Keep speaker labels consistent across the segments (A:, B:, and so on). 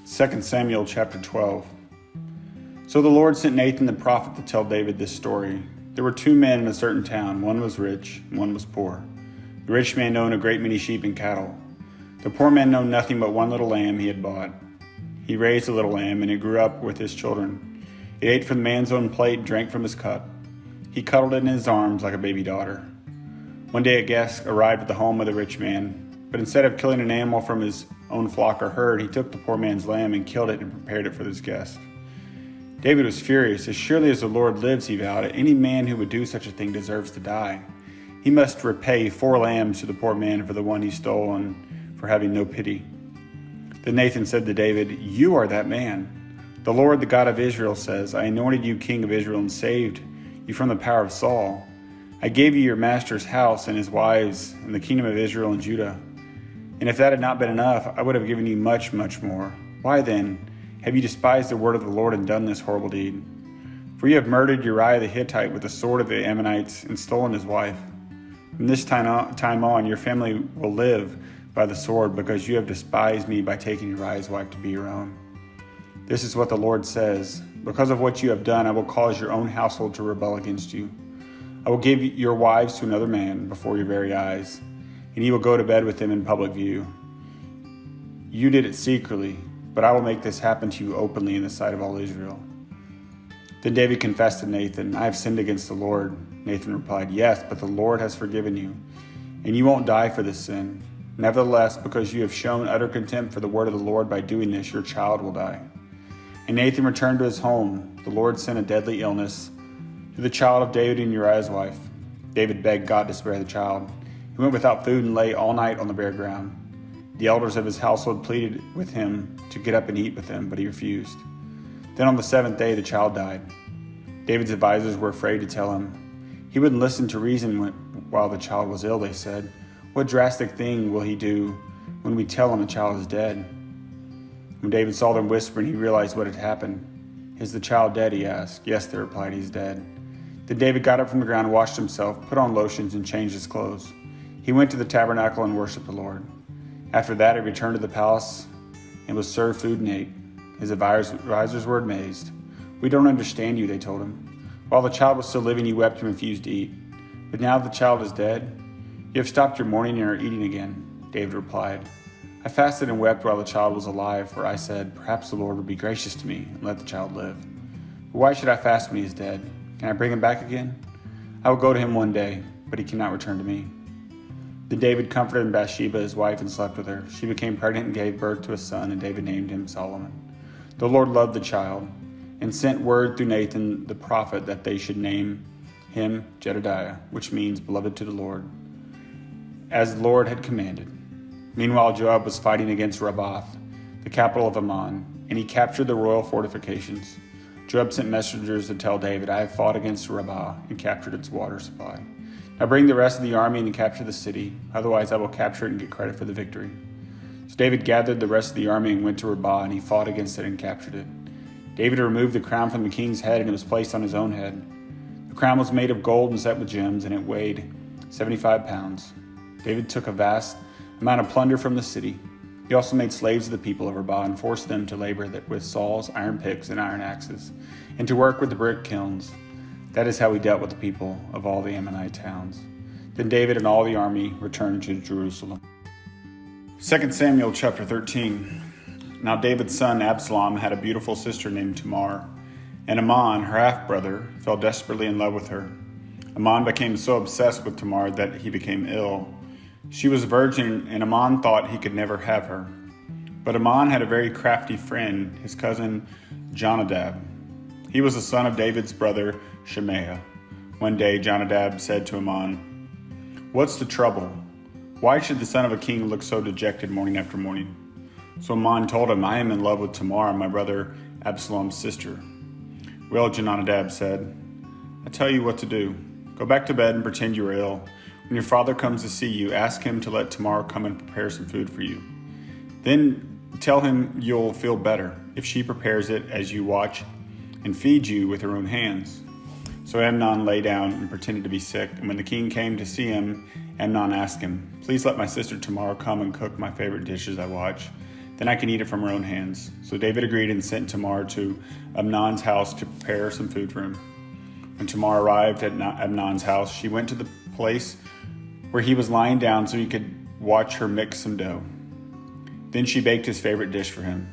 A: 2 Samuel chapter 12. So the Lord sent Nathan the prophet to tell David this story. There were two men in a certain town. One was rich, and one was poor. The rich man owned a great many sheep and cattle. The poor man owned nothing but one little lamb he had bought. He raised the little lamb, and it grew up with his children. It ate from the man's own plate and drank from his cup. He cuddled it in his arms like a baby daughter. One day a guest arrived at the home of the rich man, but instead of killing an animal from his own flock or herd, he took the poor man's lamb and killed it and prepared it for this guest. David was furious. As surely as the Lord lives, he vowed, any man who would do such a thing deserves to die. He must repay 4 lambs to the poor man for the one he stole and for having no pity. Then Nathan said to David, "You are that man. The Lord, the God of Israel, says, I anointed you king of Israel and saved you from the power of Saul. I gave you your master's house and his wives and the kingdom of Israel and Judah. And if that had not been enough, I would have given you much, much more. Why then have you despised the word of the Lord and done this horrible deed? For you have murdered Uriah the Hittite with the sword of the Ammonites and stolen his wife. From this time on, your family will live by the sword because you have despised me by taking Uriah's wife to be your own. This is what the Lord says. Because of what you have done, I will cause your own household to rebel against you. I will give your wives to another man before your very eyes, and he will go to bed with them in public view. You did it secretly, but I will make this happen to you openly in the sight of all Israel." Then David confessed to Nathan, "I have sinned against the Lord." Nathan replied, "Yes, but the Lord has forgiven you, and you won't die for this sin. Nevertheless, because you have shown utter contempt for the word of the Lord by doing this, your child will die." And Nathan returned to his home. The Lord sent a deadly illness to the child of David and Uriah's wife. David begged God to spare the child. He went without food and lay all night on the bare ground. The elders of his household pleaded with him to get up and eat with them, but he refused. Then on the 7th day, the child died. David's advisors were afraid to tell him. He wouldn't listen to reason while the child was ill, they said. What drastic thing will he do when we tell him the child is dead? When David saw them whispering, he realized what had happened. "Is the child dead?" he asked. "Yes," they replied, "he's dead." Then David got up from the ground, washed himself, put on lotions, and changed his clothes. He went to the tabernacle and worshiped the Lord. After that, he returned to the palace and was served food and ate. His advisors were amazed. "We don't understand you," they told him. "While the child was still living, you wept and refused to eat. But now that the child is dead, you have stopped your mourning and are eating again." David replied, "I fasted and wept while the child was alive, for I said, perhaps the Lord would be gracious to me and let the child live. But why should I fast when he is dead? Can I bring him back again? I will go to him one day, but he cannot return to me." Then David comforted Bathsheba, his wife, and slept with her. She became pregnant and gave birth to a son, and David named him Solomon. The Lord loved the child and sent word through Nathan the prophet that they should name him Jedediah, which means beloved to the Lord, as the Lord had commanded. Meanwhile, Joab was fighting against Rabbah, the capital of Ammon, and he captured the royal fortifications. Joab sent messengers to tell David, "I have fought against Rabbah and captured its water supply. Now bring the rest of the army and capture the city, otherwise I will capture it and get credit for the victory." So David gathered the rest of the army and went to Rabbah, and he fought against it and captured it. David removed the crown from the king's head, and it was placed on his own head. The crown was made of gold and set with gems, and it weighed 75 pounds. David took a vast amount of plunder from the city. He also made slaves of the people of Rabbah and forced them to labor with saws, iron picks, and iron axes, and to work with the brick kilns. That is how he dealt with the people of all the Ammonite towns. Then David and all the army returned to Jerusalem. 2 Samuel chapter 13. Now David's son Absalom had a beautiful sister named Tamar, and Amnon, her half-brother, fell desperately in love with her. Amnon became so obsessed with Tamar that he became ill. She was a virgin, and Amnon thought he could never have her. But Amnon had a very crafty friend, his cousin Jonadab. He was the son of David's brother Shemaiah. One day Jonadab said to Amnon, "What's the trouble? Why should the son of a king look so dejected morning after morning?" So Amnon told him, "I am in love with Tamar, my brother Absalom's sister." "Well," Jonadab said, "I tell you what to do. Go back to bed and pretend you are ill. When your father comes to see you, ask him to let Tamar come and prepare some food for you. Then tell him you'll feel better if she prepares it as you watch and feed you with her own hands." So Amnon lay down and pretended to be sick, and when the king came to see him, Amnon asked him, "Please let my sister Tamar come and cook my favorite dishes I watch. Then I can eat it from her own hands." So David agreed and sent Tamar to Amnon's house to prepare some food for him. When Tamar arrived at Amnon's house, she went to the place where he was lying down so he could watch her mix some dough. Then she baked his favorite dish for him.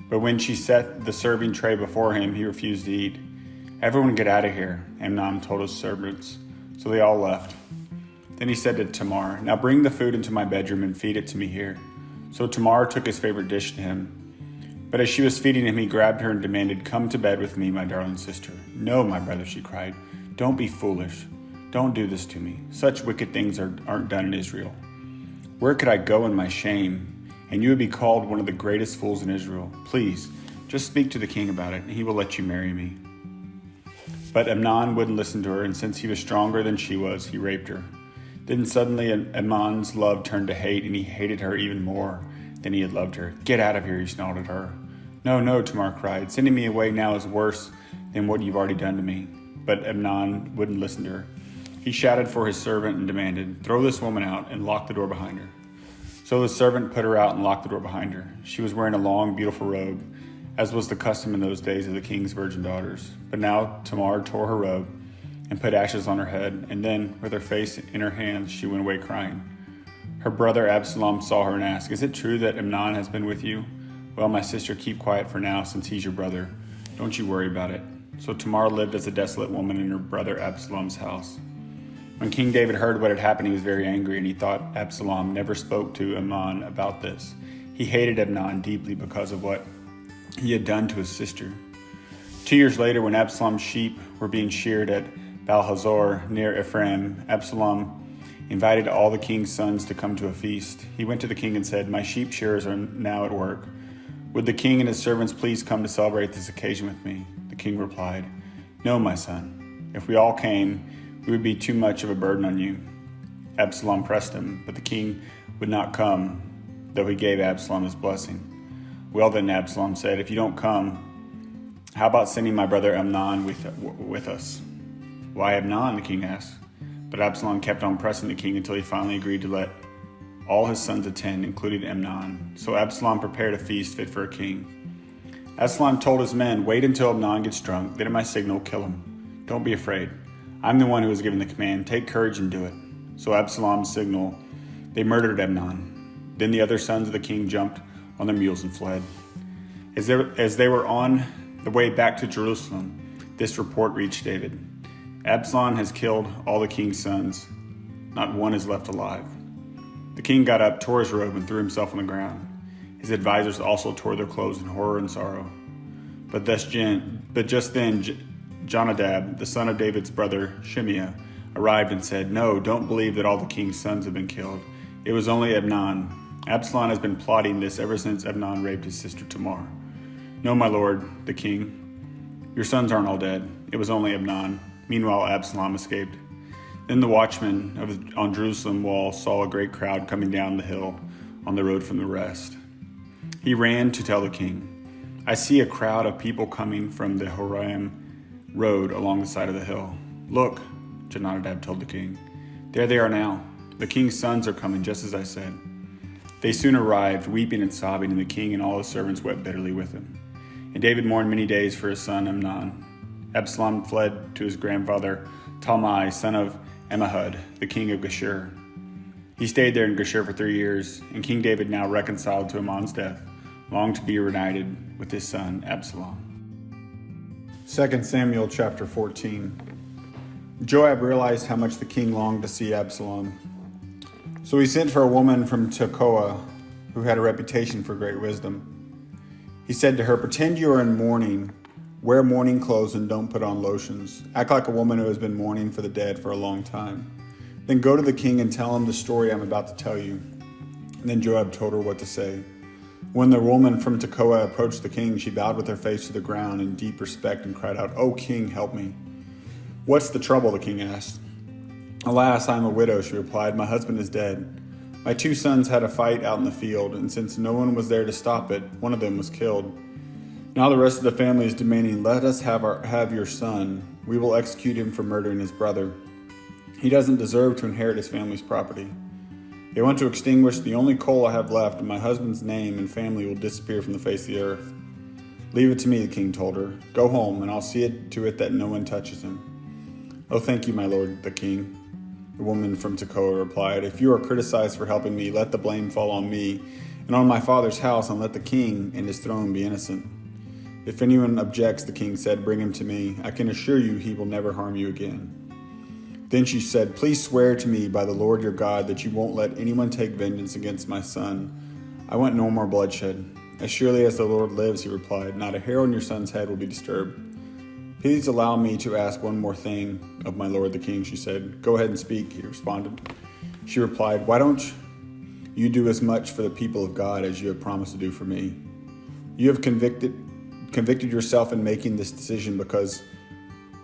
A: But when she set the serving tray before him, he refused to eat. "Everyone get out of here," Amnon told his servants. So they all left. Then he said to Tamar, "Now bring the food into my bedroom and feed it to me here." So Tamar took his favorite dish to him. But as she was feeding him, he grabbed her and demanded, "Come to bed with me, my darling sister." "No, my brother," she cried. "Don't be foolish. Don't do this to me. Such wicked things aren't done in Israel. Where could I go in my shame? And you would be called one of the greatest fools in Israel. Please, just speak to the king about it, and he will let you marry me." But Amnon wouldn't listen to her, and since he was stronger than she was, he raped her. Then suddenly Amnon's love turned to hate, and he hated her even more than he had loved her. "Get out of here," he snarled at her. "No, no," Tamar cried. "Sending me away now is worse than what you've already done to me." But Amnon wouldn't listen to her. He shouted for his servant and demanded, "Throw this woman out and lock the door behind her." So the servant put her out and locked the door behind her. She was wearing a long, beautiful robe, as was the custom in those days of the king's virgin daughters. But now Tamar tore her robe and put ashes on her head, and then, with her face in her hands, she went away crying. Her brother Absalom saw her and asked, "Is it true that Amnon has been with you?" "Well, my sister, keep quiet for now, since he's your brother. Don't you worry about it." So Tamar lived as a desolate woman in her brother Absalom's house. When King David heard what had happened, he was very angry, and he thought Absalom never spoke to Amnon about this. He hated Amnon deeply because of what he had done to his sister. 2 years later, when Absalom's sheep were being sheared at Baal-hazor near Ephraim, Absalom invited all the king's sons to come to a feast. He went to the king and said, "My sheep shearers are now at work. Would the king and his servants please come to celebrate this occasion with me?" The king replied, "No, my son. If we all came, it would be too much of a burden on you." Absalom pressed him, but the king would not come, though he gave Absalom his blessing. "Well then," Absalom said, "if you don't come, how about sending my brother Amnon with us?" "Why Amnon?" the king asked. But Absalom kept on pressing the king until he finally agreed to let all his sons attend, including Amnon. So Absalom prepared a feast fit for a king. Absalom told his men, "Wait until Amnon gets drunk, then at my signal, kill him. Don't be afraid. I'm the one who has given the command. Take courage and do it." So Absalom's signal, they murdered Amnon. Then the other sons of the king jumped on their mules and fled. As they were on the way back to Jerusalem, this report reached David. "Absalom has killed all the king's sons. Not one is left alive." The king got up, tore his robe, and threw himself on the ground. His advisors also tore their clothes in horror and sorrow. But just then, Jonadab, the son of David's brother Shimeah, arrived and said, "No, don't believe that all the king's sons have been killed. It was only Amnon. Absalom has been plotting this ever since Amnon raped his sister Tamar." "No, my lord, the king. Your sons aren't all dead. It was only Amnon." Meanwhile, Absalom escaped. Then the watchman on Jerusalem wall saw a great crowd coming down the hill on the road from the rest. He ran to tell the king, "I see a crowd of people coming from the Horam road along the side of the hill." "Look," Jonadab told the king. "There they are now. The king's sons are coming, just as I said." They soon arrived, weeping and sobbing, and the king and all his servants wept bitterly with him. And David mourned many days for his son Amnon. Absalom fled to his grandfather Talmai, son of Ammihud, the king of Geshur. He stayed there in Geshur for 3 years, and King David, now reconciled to Amnon's death, longed to be reunited with his son Absalom. 2 Samuel chapter 14. Joab realized how much the king longed to see Absalom. So he sent for a woman from Tekoa who had a reputation for great wisdom. He said to her, "Pretend you are in mourning. Wear mourning clothes and don't put on lotions. Act like a woman who has been mourning for the dead for a long time. Then go to the king and tell him the story I'm about to tell you." And then Joab told her what to say. When the woman from Tekoa approached the king, she bowed with her face to the ground in deep respect and cried out, "O king, help me." "What's the trouble?" the king asked. "Alas, I am a widow," she replied. "My husband is dead. My 2 sons had a fight out in the field, and since no one was there to stop it, one of them was killed. Now the rest of the family is demanding, 'Let us have your son. We will execute him for murdering his brother. He doesn't deserve to inherit his family's property.' They want to extinguish the only coal I have left, and my husband's name and family will disappear from the face of the earth. Leave it to me, the king told her. Go home, and I'll see to it that no one touches him. Oh, thank you, my lord, the king. The woman from Tekoa replied, If you are criticized for helping me, let the blame fall on me and on my father's house, and let the king and his throne be innocent. If anyone objects, the king said, bring him to me. I can assure you he will never harm you again. Then she said, Please swear to me by the Lord your God that you won't let anyone take vengeance against my son. I want no more bloodshed. As surely as the Lord lives, he replied, not a hair on your son's head will be disturbed. Please allow me to ask one more thing of my lord the king, she said. Go ahead and speak, he responded. She replied, Why don't you do as much for the people of God as you have promised to do for me? You have convicted yourself in making this decision because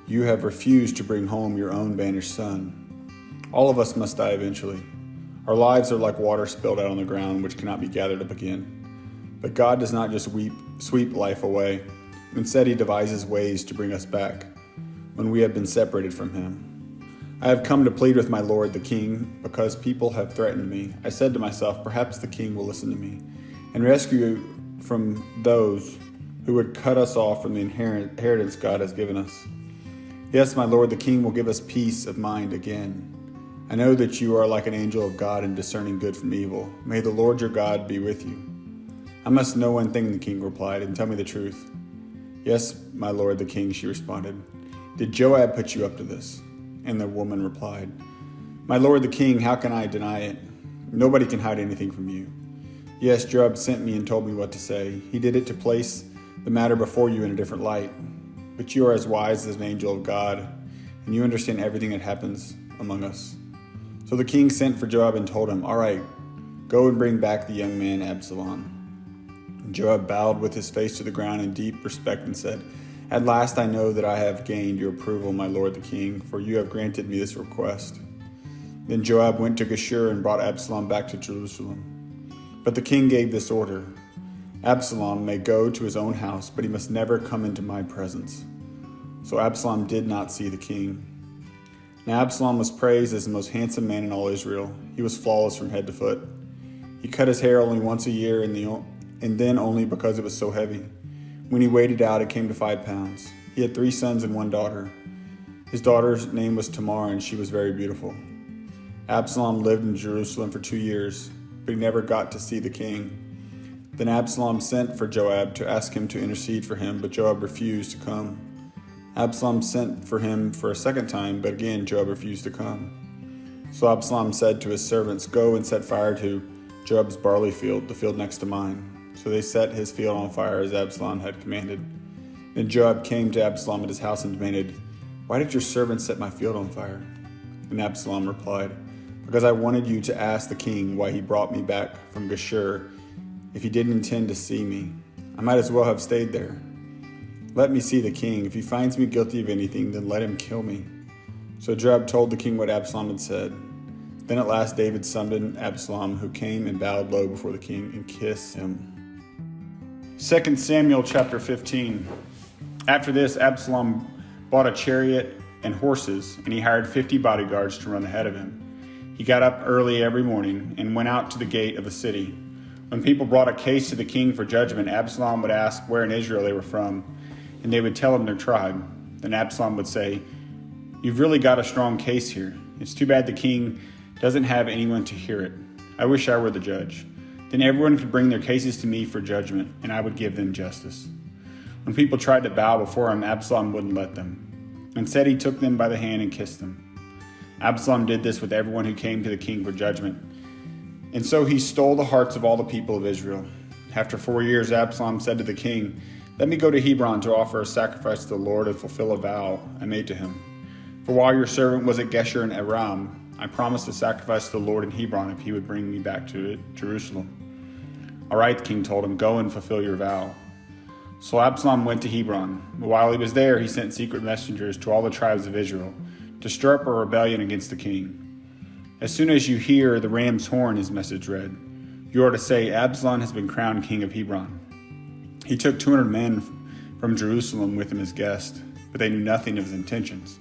A: you have refused to bring home your own banished son. All of us must die eventually. Our lives are like water spilled out on the ground, which cannot be gathered up again. But God does not just sweep life away. Instead, he devises ways to bring us back when we have been separated from him. I have come to plead with my lord the king because people have threatened me. I said to myself, perhaps the king will listen to me and rescue from those who would cut us off from the inheritance God has given us. Yes, my lord, the king will give us peace of mind again. I know that you are like an angel of God in discerning good from evil. May the Lord your God be with you. I must know one thing, the king replied, and tell me the truth. Yes, my lord, the king, she responded. Did Joab put you up to this? And the woman replied, My lord, the king, how can I deny it? Nobody can hide anything from you. Yes, Joab sent me and told me what to say. He did it to place the matter before you in a different light. But you are as wise as an angel of God, and you understand everything that happens among us. So the king sent for Joab and told him, All right, go and bring back the young man Absalom. And Joab bowed with his face to the ground in deep respect and said, At last I know that I have gained your approval, my lord the king, for you have granted me this request. Then Joab went to Geshur and brought Absalom back to Jerusalem. But the king gave this order, Absalom may go to his own house, but he must never come into my presence. So Absalom did not see the king. Now Absalom was praised as the most handsome man in all Israel. He was flawless from head to foot. He cut his hair only once a year, and then only because it was so heavy. When he weighed it out, it came to 5 pounds. He had 3 sons and 1 daughter. His daughter's name was Tamar, and she was very beautiful. Absalom lived in Jerusalem for 2 years, but he never got to see the king. Then Absalom sent for Joab to ask him to intercede for him, but Joab refused to come. Absalom sent for him for a second time, but again Joab refused to come. So Absalom said to his servants, Go and set fire to Joab's barley field, the field next to mine. So they set his field on fire as Absalom had commanded. Then Joab came to Absalom at his house and demanded, Why did your servants set my field on fire? And Absalom replied, Because I wanted you to ask the king why he brought me back from Geshur if he didn't intend to see me. I might as well have stayed there. Let me see the king. If he finds me guilty of anything, then let him kill me. So Joab told the king what Absalom had said. Then at last David summoned Absalom, who came and bowed low before the king and kissed him. 2 Samuel chapter 15. After this, Absalom bought a chariot and horses, and he hired 50 bodyguards to run ahead of him. He got up early every morning and went out to the gate of the city. When people brought a case to the king for judgment, Absalom would ask where in Israel they were from, and they would tell him their tribe. Then Absalom would say, You've really got a strong case here. It's too bad the king doesn't have anyone to hear it. I wish I were the judge. Then everyone could bring their cases to me for judgment, and I would give them justice. When people tried to bow before him, Absalom wouldn't let them. Instead, he took them by the hand and kissed them. Absalom did this with everyone who came to the king for judgment. And so he stole the hearts of all the people of Israel. After 4 years, Absalom said to the king, Let me go to Hebron to offer a sacrifice to the Lord and fulfill a vow I made to him. For while your servant was at Geshur and Aram, I promised to sacrifice to the Lord in Hebron if he would bring me back to Jerusalem. All right, the king told him, Go and fulfill your vow. So Absalom went to Hebron. But while he was there, he sent secret messengers to all the tribes of Israel to stir up a rebellion against the king. As soon as you hear the ram's horn, his message read, you are to say, Absalom has been crowned king of Hebron. He took 200 men from Jerusalem with him as guests, but they knew nothing of his intentions.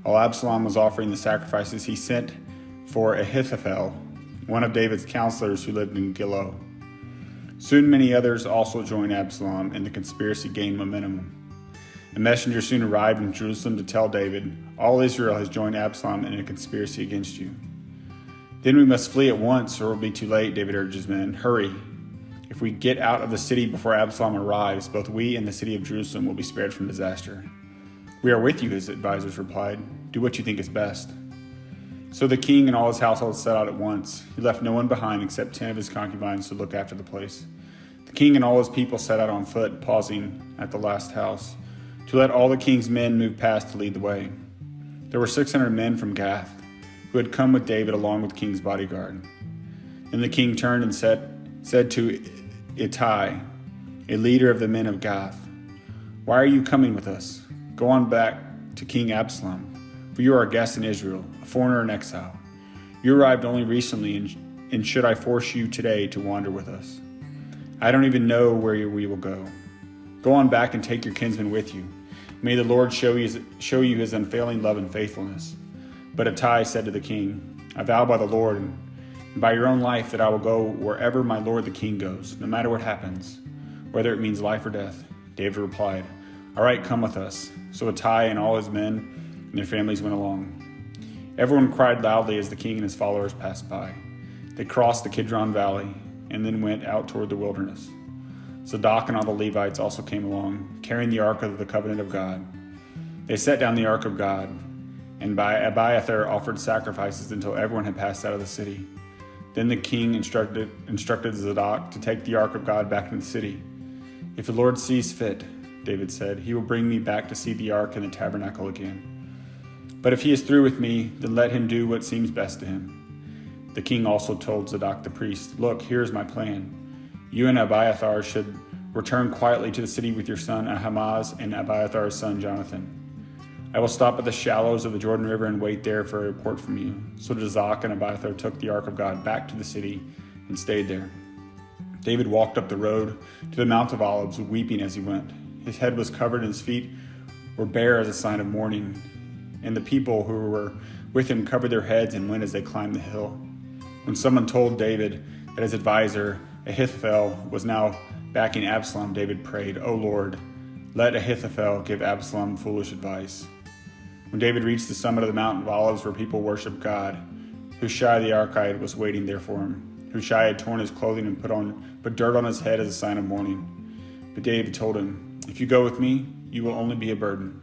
A: While Absalom was offering the sacrifices, he sent for Ahithophel, one of David's counselors who lived in Gilo. Soon many others also joined Absalom, and the conspiracy gained momentum. A messenger soon arrived in Jerusalem to tell David, "All Israel has joined Absalom in a conspiracy against you." "Then we must flee at once, or it will be too late," David urged his men. "Hurry. If we get out of the city before Absalom arrives, both we and the city of Jerusalem will be spared from disaster." "We are with you," his advisors replied. "Do what you think is best." So the king and all his household set out at once. He left no one behind except 10 of his concubines to look after the place. The king and all his people set out on foot, pausing at the last house, to let all the king's men move past to lead the way. There were 600 men from Gath, who had come with David along with the king's bodyguard. Then the king turned and said to Ittai, a leader of the men of Gath, "Why are you coming with us? Go on back to King Absalom, for you are a guest in Israel, a foreigner in exile. You arrived only recently, and should I force you today to wander with us? I don't even know where we will go. Go on back and take your kinsmen with you. May the Lord show you his unfailing love and faithfulness." But Ittai said to the king, "I vow by the Lord and by your own life that I will go wherever my lord the king goes, no matter what happens, whether it means life or death." David replied, "All right, come with us." So Ittai and all his men and their families went along. Everyone cried loudly as the king and his followers passed by. They crossed the Kidron Valley and then went out toward the wilderness. Zadok and all the Levites also came along, carrying the ark of the covenant of God. They set down the ark of God, and Abiathar offered sacrifices until everyone had passed out of the city. Then the king instructed Zadok to take the ark of God back into the city. "If the Lord sees fit," David said, "he will bring me back to see the ark and the tabernacle again. But if he is through with me, then let him do what seems best to him." The king also told Zadok the priest, "Look, here is my plan. You and Abiathar should return quietly to the city with your son Ahimaaz and Abiathar's son Jonathan. I will stop at the shallows of the Jordan River and wait there for a report from you." So Zadok and Abiathar took the ark of God back to the city and stayed there. David walked up the road to the Mount of Olives, weeping as he went. His head was covered and his feet were bare as a sign of mourning. And the people who were with him covered their heads and went as they climbed the hill. When someone told David that his advisor Ahithophel was now backing Absalom, David prayed, "O Lord, let Ahithophel give Absalom foolish advice." When David reached the summit of the Mount of Olives where people worshiped God, Hushai the Archite was waiting there for him. Hushai had torn his clothing and put dirt on his head as a sign of mourning. But David told him, "If you go with me, you will only be a burden.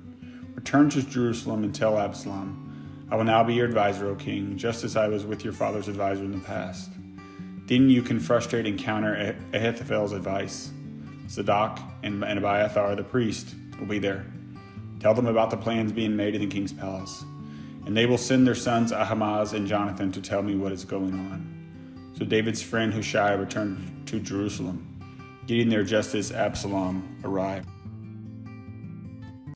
A: Return to Jerusalem and tell Absalom, I will now be your advisor, O king, just as I was with your father's advisor in the past. Then you can frustrate and counter Ahithophel's advice. Zadok and Abiathar the priest will be there. Tell them about the plans being made in the king's palace, and they will send their sons Ahimaaz and Jonathan to tell me what is going on." So David's friend Hushai returned to Jerusalem, getting there just as Absalom arrived.